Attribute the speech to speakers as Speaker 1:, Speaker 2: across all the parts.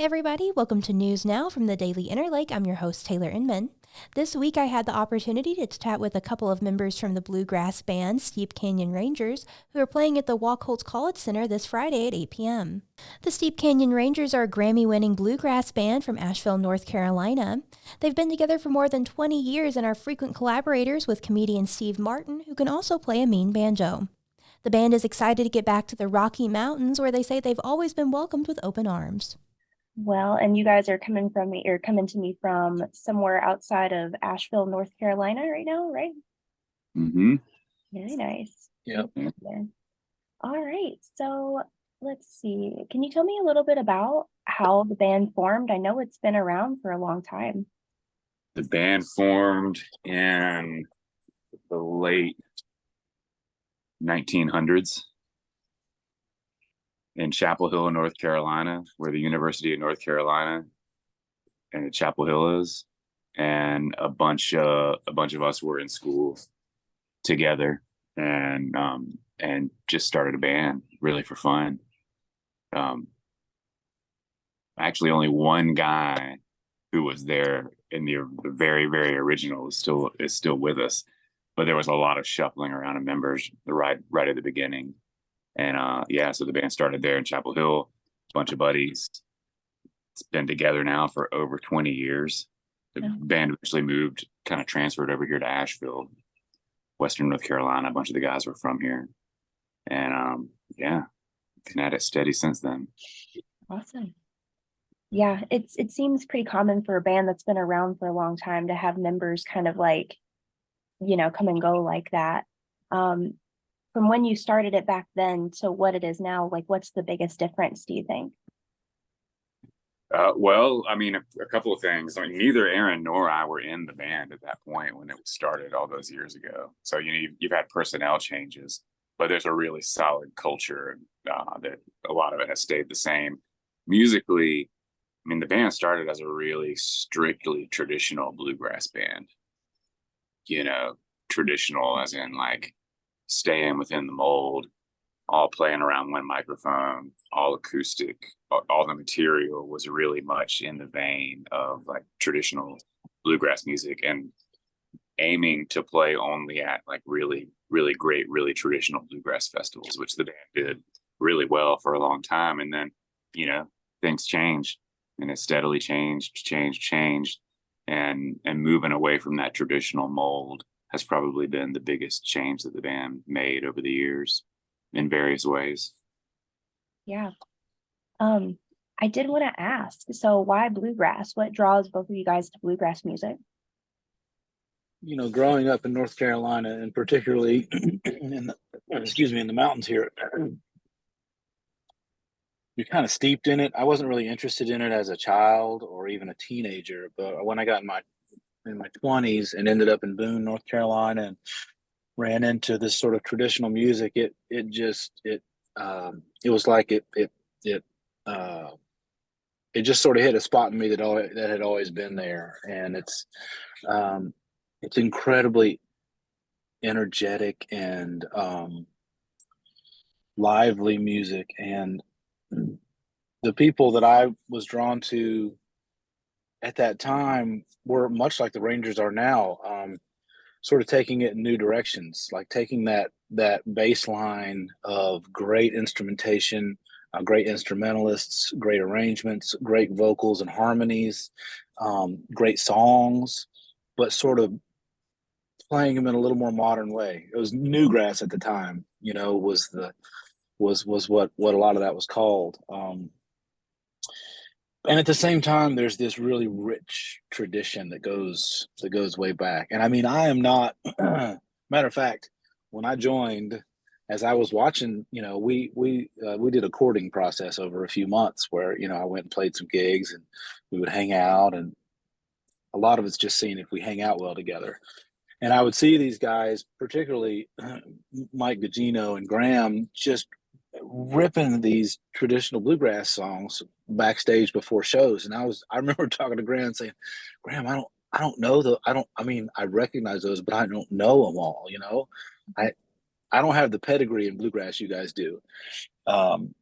Speaker 1: everybody. Welcome to News Now from the Daily Interlake. I'm your host, Taylor Inman. This week, I had the opportunity to chat with a couple of members from the bluegrass band Steep Canyon Rangers, who are playing at the Wachholz College Center this Friday at 8 p.m. The Steep Canyon Rangers are a Grammy-winning bluegrass band from Asheville, North Carolina. They've been together for more than 20 years and are frequent collaborators with comedian Steve Martin, who can also play a mean banjo. The band is excited to get back to the Rocky Mountains, where they say they've always been welcomed with open arms.
Speaker 2: Well, and you guys are coming to me from somewhere outside of Asheville, North Carolina right now, right?
Speaker 3: Mm-hmm.
Speaker 2: Very nice.
Speaker 3: Yep.
Speaker 2: All right. So let's see. Can you tell me a little bit about how the band formed? I know it's been around for a long time.
Speaker 3: The band formed in the late 1900s in Chapel Hill, North Carolina, where the University of North Carolina and Chapel Hill is, and a bunch of us were in school together, and just started a band really for fun. Actually, only one guy who was there in the very, very original is still with us, but there was a lot of shuffling around of members right at the beginning. And so the band started there in Chapel Hill, a bunch of buddies. It's been together now for over 20 years. The band actually transferred over here to Asheville, Western North Carolina. A bunch of the guys were from here. And been at it steady since then.
Speaker 2: Awesome. Yeah, it seems pretty common for a band that's been around for a long time to have members kind of like, come and go like that. From when you started it back then to what it is now, like what's the biggest difference, do you think?
Speaker 3: Well, I mean, a couple of things. I mean, neither Aaron nor I were in the band at that point when it started all those years ago. So, you've had personnel changes, but there's a really solid culture that a lot of it has stayed the same. Musically, I mean, the band started as a really strictly traditional bluegrass band. Traditional as in like staying within the mold, all playing around one microphone, all acoustic, all the material was really much in the vein of like traditional bluegrass music, and aiming to play only at like really, really great, really traditional bluegrass festivals, which the band did really well for a long time. And then, things changed, and it steadily changed, and moving away from that traditional mold has probably been the biggest change that the band made over the years in various ways.
Speaker 2: Yeah. I did want to ask, so why bluegrass? What draws both of you guys to bluegrass music?
Speaker 4: Growing up in North Carolina, and particularly in the mountains here, you're kind of steeped in it. I wasn't really interested in it as a child or even a teenager, but when I got in my 20s and ended up in Boone, North Carolina, and ran into this sort of traditional music, it was like it just sort of hit a spot in me that had always been there. And it's incredibly energetic and lively music, and the people that I was drawn to at that time were much like the Rangers are now, sort of taking it in new directions, like taking that bass line of great instrumentation, great instrumentalists, great arrangements, great vocals and harmonies, great songs, but sort of playing them in a little more modern way. It was newgrass at the time, was what a lot of that was called. And at the same time, there's this really rich tradition that goes way back. And I mean, I am not, matter of fact, when I joined, as I was watching, we did a courting process over a few months where, I went and played some gigs and we would hang out, and a lot of it's just seeing if we hang out well together. And I would see these guys, particularly Mike Gugino and Graham, just ripping these traditional bluegrass songs backstage before shows. And I remember talking to Graham and saying, Graham, I don't know I recognize those, but I don't know them all. I don't have the pedigree in bluegrass you guys do. And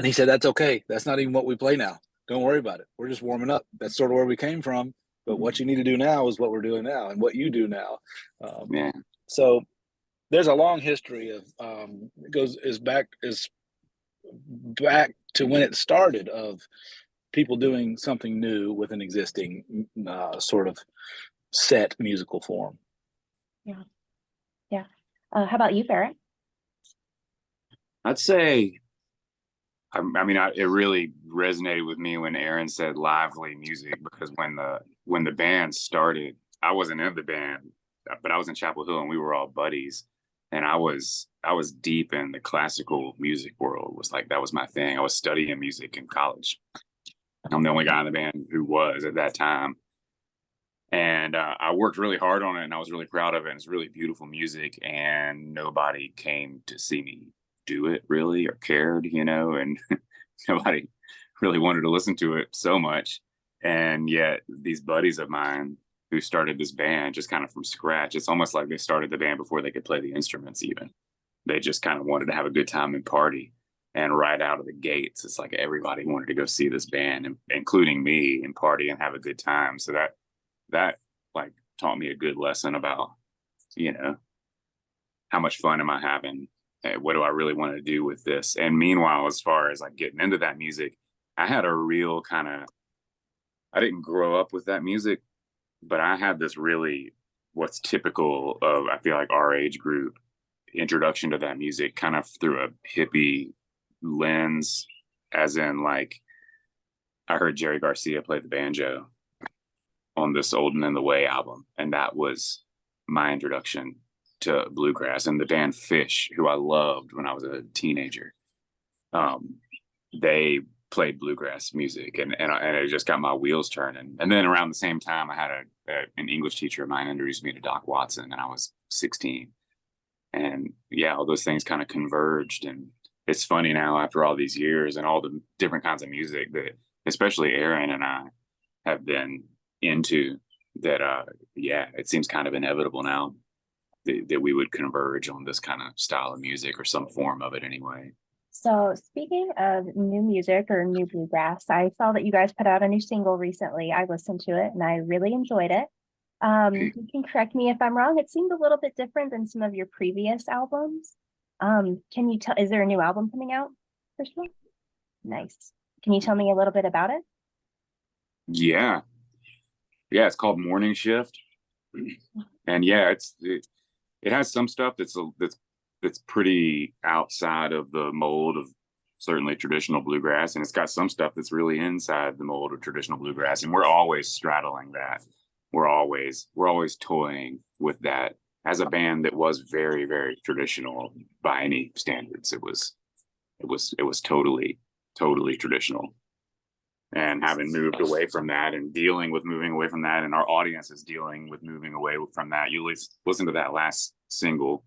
Speaker 4: he said, that's okay. That's not even what we play now. don't worry about it. We're just warming up. That's sort of where we came from. But what you need to do now is what we're doing now and what you do now.
Speaker 3: Yeah.
Speaker 4: So there's a long history of back to when it started, of people doing something new with an existing sort of set musical form.
Speaker 2: Yeah. Yeah. How about you, Barrett?
Speaker 3: I'd say, it really resonated with me when Aaron said lively music, because when the band started, I wasn't in the band, but I was in Chapel Hill and we were all buddies. And I was deep in the classical music world. That was my thing. I was studying music in college. I'm the only guy in the band who was at that time. And I worked really hard on it, and I was really proud of it. And it's really beautiful music, and nobody came to see me do it really, or cared, and nobody really wanted to listen to it so much. And yet these buddies of mine who started this band just kind of from scratch, it's almost like they started the band before they could play the instruments even. They just kind of wanted to have a good time and party. And right out of the gates, it's like everybody wanted to go see this band, including me, and party and have a good time. So that like taught me a good lesson about, how much fun am I having? What do I really want to do with this? And meanwhile, as far as like getting into that music, I had a real I didn't grow up with that music, but I had this really, what's typical of, I feel like, our age group, introduction to that music kind of through a hippie lens, as in like, I heard Jerry Garcia play the banjo on this Old and in the Way album. And that was my introduction to bluegrass. And the band Fish, who I loved when I was a teenager, they played bluegrass music, and it just got my wheels turning. And then around the same time, I had an English teacher of mine introduced me to Doc Watson, and I was 16. And yeah, all those things kind of converged. And it's funny now, after all these years and all the different kinds of music that especially Aaron and I have been into, that it seems kind of inevitable now that we would converge on this kind of style of music, or some form of it anyway.
Speaker 2: So speaking of new music or new bluegrass, I saw that you guys put out a new single recently. I listened to it and I really enjoyed it. You can correct me if I'm wrong. It seemed a little bit different than some of your previous albums. Can you tell, is there a new album coming out, first of all? Nice. Can you tell me a little bit about it?
Speaker 3: Yeah, it's called Morning Shift. And yeah, it has some stuff that's pretty outside of the mold of certainly traditional bluegrass, and it's got some stuff that's really inside the mold of traditional bluegrass. And we're always straddling that. We're always toying with that. As a band that was very, very traditional by any standards, it was totally traditional. And having moved away from that and dealing with moving away from that, and our audience is dealing with moving away from that. You listen to that last single,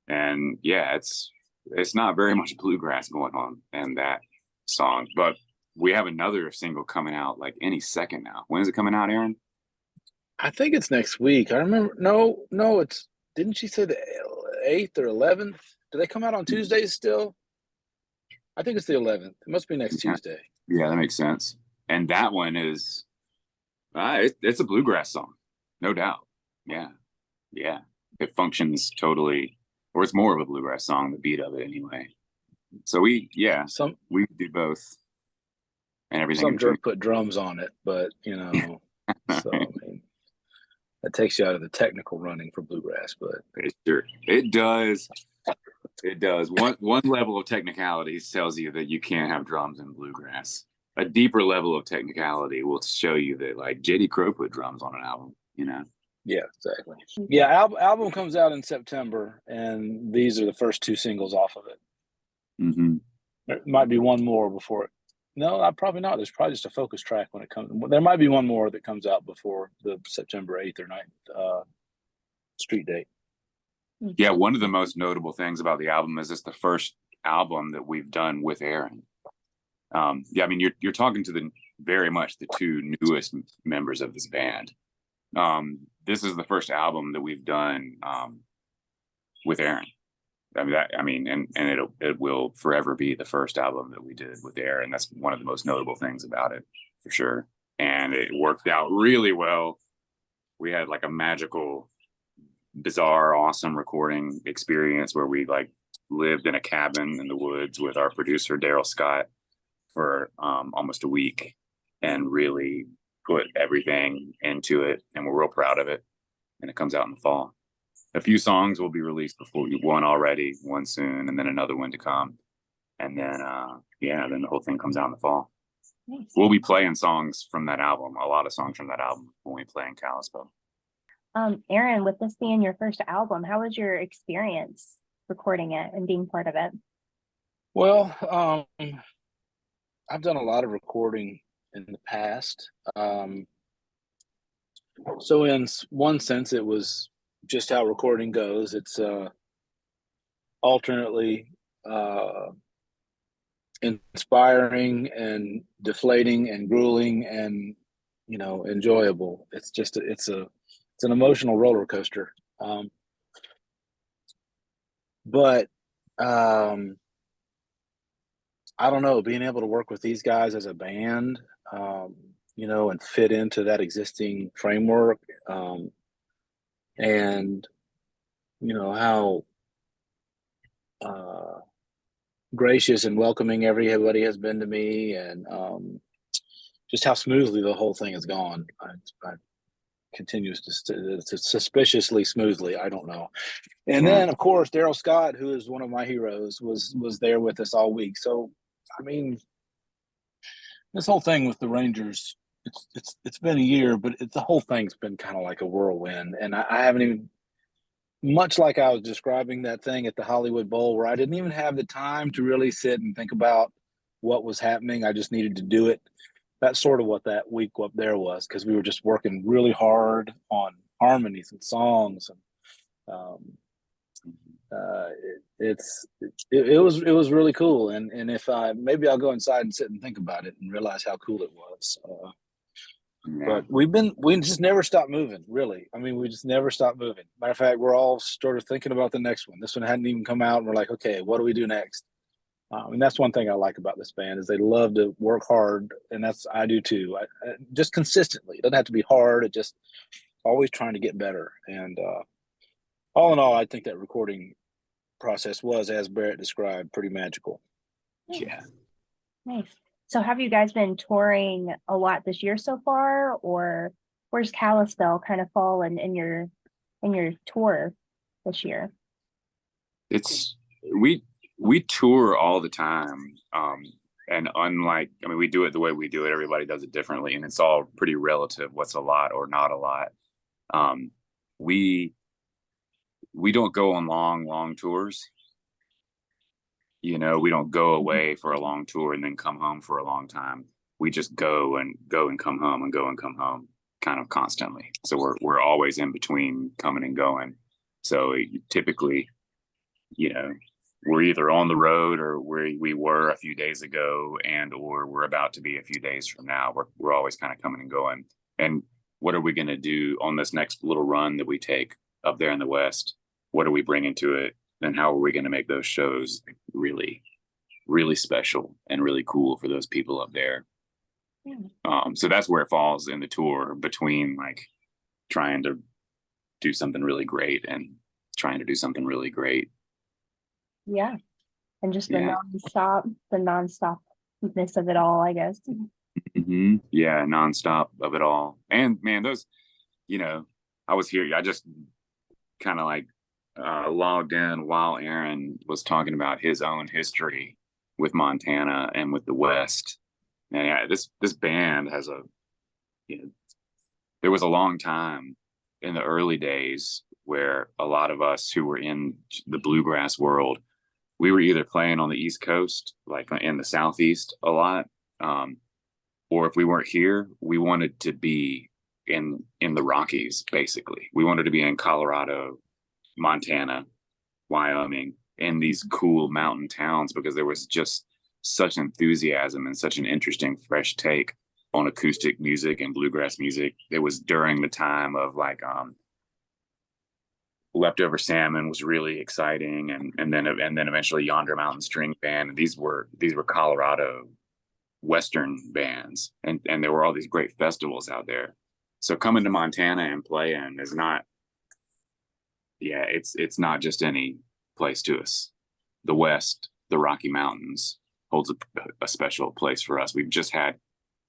Speaker 3: and yeah, it's not very much bluegrass going on in that song. But we have another single coming out like any second now. When is it coming out, Aaron?
Speaker 4: I think it's next week. I remember. No, didn't she say the 8th or 11th? Do they come out on Tuesdays still? I think it's the 11th. It must be next Tuesday.
Speaker 3: Yeah, that makes sense. And that one is, it's a bluegrass song, no doubt. Yeah. It functions totally, or it's more of a bluegrass song, the beat of it anyway. So we do both. And everything.
Speaker 4: Some jerk put drums on it, but so I mean, that takes you out of the technical running for bluegrass. But
Speaker 3: it does. It does. One level of technicality tells you that you can't have drums in bluegrass. A deeper level of technicality will show you that, like, J.D. Crowe put drums on an album,
Speaker 4: Yeah, exactly. Yeah, album comes out in September, and these are the first 2 singles off of it.
Speaker 3: Mm-hmm.
Speaker 4: There might be one more before it. No, probably not. There's probably just a focus track when it comes. There might be one more that comes out before the September 8th or 9th street date.
Speaker 3: Yeah, one of the most notable things about the album is it's the first album that we've done with Aaron. I mean, you're talking to very much the 2 newest members of this band. This is the first album that we've done with Aaron. it will forever be the first album that we did with Aaron. That's one of the most notable things about it, for sure. And it worked out really well. We had like a magical, bizarre, awesome recording experience where we like lived in a cabin in the woods with our producer Daryl Scott for almost a week, and really put everything into it, and we're real proud of it. And it comes out in the fall. A few songs will be released before one already, one soon, and then another one to come. And then then the whole thing comes out in the fall.
Speaker 2: Nice.
Speaker 3: We'll be playing songs from that album, a lot of songs from that album when we play in Kalispell.
Speaker 2: Aaron, with this being your first album, how was your experience recording it and being part of it?
Speaker 4: Well, I've done a lot of recording in the past. So in one sense, it was just how recording goes. It's alternately inspiring and deflating and grueling and, you know, enjoyable. It's just it's an emotional roller coaster. But I don't know, being able to work with these guys as a band, you know, and fit into that existing framework, and you know how gracious and welcoming everybody has been to me, and just how smoothly the whole thing has gone. I continues to suspiciously smoothly. I don't know. And then of course Daryl Scott, who is one of my heroes, was there with us all week. So I mean, this whole thing with the Rangers, it's been a year, but the whole thing's been kind of like a whirlwind, and I haven't even, much like I was describing that thing at the Hollywood Bowl, where I didn't even have the time to really sit and think about what was happening. I just needed to do it. That's sort of what that week up there was, because we were just working really hard on harmonies and songs, and it was really cool. And if maybe I'll go inside and sit and think about it and realize how cool it was. But we just never stopped moving, really. I mean, we just never stopped moving. Matter of fact, we're all sort of thinking about the next one. This one hadn't even come out, and we're like, okay, what do we do next? And that's one thing I like about this band, is they love to work hard, and I do too. I just consistently. It doesn't have to be hard. It just always trying to get better. And all in all, I think that recording process was, as Barrett described, pretty magical.
Speaker 3: Yeah.
Speaker 2: Nice. So have you guys been touring a lot this year so far, or where's Kalispell kind of fall in your tour this year?
Speaker 3: We tour all the time. And unlike, I mean, we do it the way we do it. Everybody does it differently, and it's all pretty relative. What's a lot or not a lot. We don't go on long tours. You know, we don't go away for a long tour and then come home for a long time. We just go and come home and go and come home kind of constantly. So we're always in between coming and going. So typically, you know, we're either on the road or we were a few days ago, or we're about to be a few days from now. We're always kind of coming and going. And what are we going to do on this next little run that we take up there in the West? What are we bringing to it? And how are we going to make those shows really, really special and really cool for those people up there? Yeah. So that's where it falls in the tour, between like trying to do something really great and trying to do something really great.
Speaker 2: Yeah. And just the nonstopness of it all, I guess.
Speaker 3: Mm-hmm. Yeah, nonstop of it all. And man, those, you know, I was here. I just kind of like logged in while Aaron was talking about his own history with Montana and with the West. And yeah, this band has there was a long time in the early days where a lot of us who were in the bluegrass world, we were either playing on the East Coast, like in the Southeast a lot, or if we weren't here, we wanted to be in the Rockies. Basically, we wanted to be in Colorado, Montana, Wyoming, in these cool mountain towns, because there was just such enthusiasm and such an interesting, fresh take on acoustic music and bluegrass music. It was during the time of like Leftover Salmon was really exciting, and then eventually Yonder Mountain String Band. And these were Colorado Western bands, and there were all these great festivals out there. So coming to Montana and playing is not, it's not just any place to us. The West, the Rocky Mountains holds a special place for us. We've just had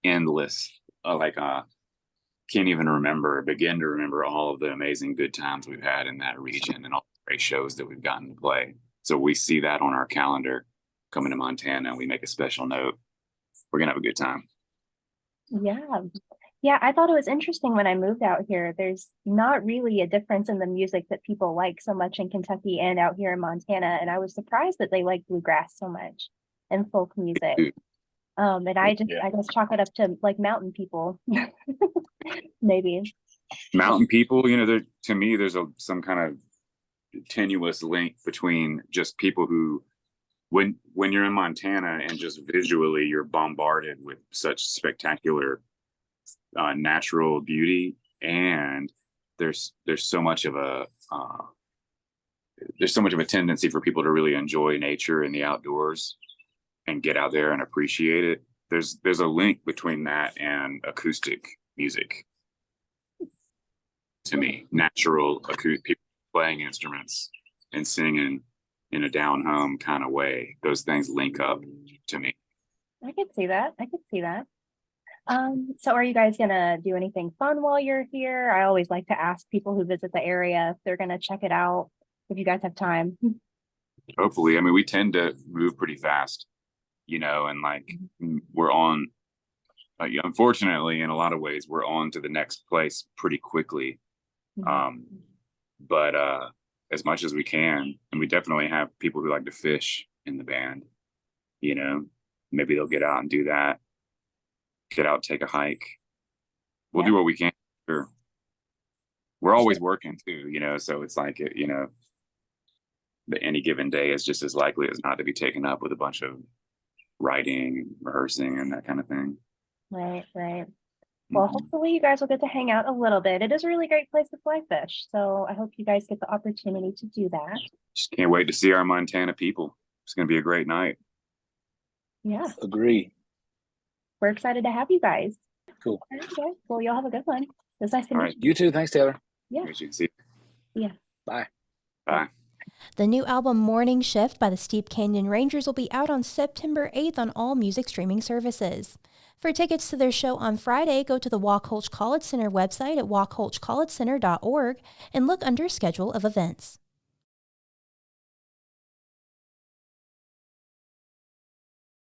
Speaker 3: endless, can't even begin to remember all of the amazing good times we've had in that region and all the great shows that we've gotten to play. So we see that on our calendar coming to Montana, and we make a special note. We're going to have a good time.
Speaker 2: Yeah, I thought it was interesting when I moved out here. There's not really a difference in the music that people like so much in Kentucky and out here in Montana. And I was surprised that they like bluegrass so much and folk music. And I guess chalk it up to like mountain people, maybe.
Speaker 3: Mountain people, to me, there's some kind of tenuous link between just people who, when you're in Montana and just visually you're bombarded with such spectacular natural beauty, and there's so much of a tendency for people to really enjoy nature and the outdoors and get out there and appreciate it. There's a link between that and acoustic music. To me, natural acoustic people playing instruments and singing in a down home kind of way, those things link up to me.
Speaker 2: I could see that. So are you guys gonna do anything fun while you're here? I always like to ask people who visit the area if they're gonna check it out, if you guys have time.
Speaker 3: Hopefully. I mean, we tend to move pretty fast, and we're on, unfortunately, in a lot of ways, we're on to the next place pretty quickly. But as much as we can, and we definitely have people who like to fish in the band, maybe they'll get out and do that. Get out, take a hike. We'll do what we can. Sure. We're always working too, so it's like, any given day is just as likely as not to be taken up with a bunch of writing, rehearsing, and that kind of thing.
Speaker 2: Right. Well, hopefully you guys will get to hang out a little bit. It is a really great place to fly fish. So I hope you guys get the opportunity to do that.
Speaker 3: Just can't wait to see our Montana people. It's going to be a great night.
Speaker 2: Yeah.
Speaker 4: Agree.
Speaker 2: We're excited to have you guys.
Speaker 4: Cool.
Speaker 2: Okay. Well, y'all have a good one. It was nice to meet you.
Speaker 4: You too. Thanks, Taylor.
Speaker 2: Yeah.
Speaker 3: See you.
Speaker 2: Yeah.
Speaker 4: Bye.
Speaker 3: Bye.
Speaker 1: The new album Morning Shift by the Steep Canyon Rangers will be out on September 8th on all music streaming services. For tickets to their show on Friday, go to the Wachholz College Center website at wachholzcollegecenter.org and look under Schedule of Events.